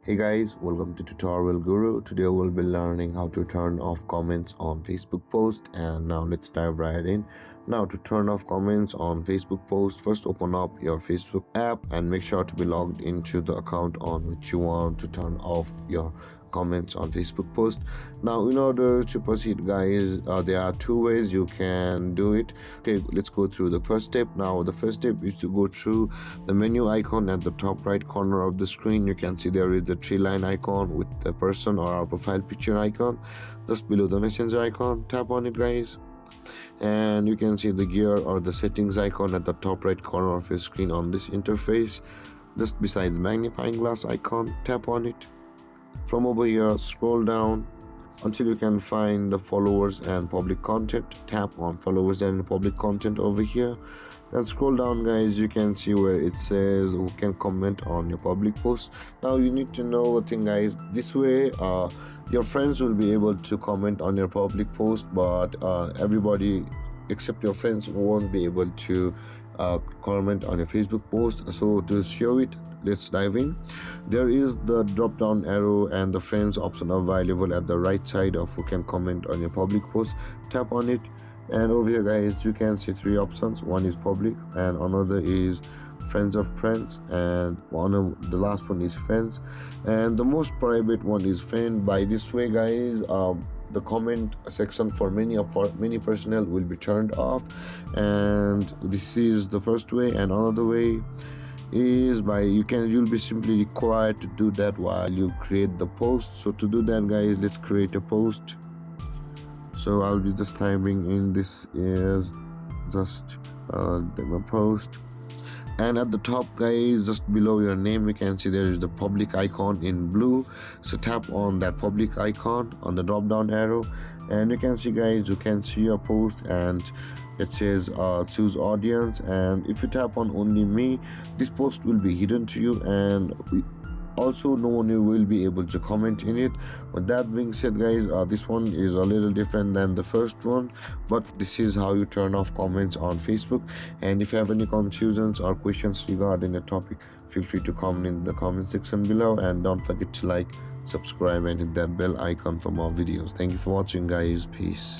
Hey guys, welcome to Tutorial Guru. Today we'll be learning how to turn off comments on Facebook post, and now let's dive right in. Now to turn off comments on Facebook post, first open up your Facebook app and make sure to be logged into the account on which you want to turn off your comments on Facebook post. Now in order to proceed guys, there are two ways you can do it. Okay, let's go through the first step. Now the first step is to go through the menu icon at the top right corner of the screen. You can see there is the three line icon with the person or our profile picture icon. Just below the messenger icon, tap on it guys, and you can see the gear or the settings icon at the top right corner of your screen on this interface. Just beside the magnifying glass icon, tap on it. From over here, scroll down until you can find the followers and public content. Tap on followers and public content over here. Then scroll down guys, you can see where it says who can comment on your public post. Now you need to know a thing guys, this way your friends will be able to comment on your public post, but everybody except your friends won't be able to comment on your Facebook post. So to show it, let's dive in. There is the drop down arrow and the friends option available at the right side of who can comment on your public post. Tap on it, and over here guys you can see three options. One is public and another is friends of friends, and the last one is friends, and the most private one is friend. By this way guys, the comment section for many personnel will be turned off, and this is the first way. And another way is you'll be simply required to do that while you create the post. So to do that guys, let's create a post. So I'll be just typing in, this is just demo post, and at the top guys, just below your name, you can see there is the public icon in blue. So tap on that public icon on the drop down arrow, and you can see guys, you can see your post and it says choose audience. And if you tap on only me, this post will be hidden to you, and also no one will be able to comment in it. With that being said guys, this one is a little different than the first one, but this is how you turn off comments on Facebook. And if you have any confusions or questions regarding the topic, feel free to comment in the comment section below, and don't forget to like, subscribe and hit that bell icon for more videos. Thank you for watching guys. Peace.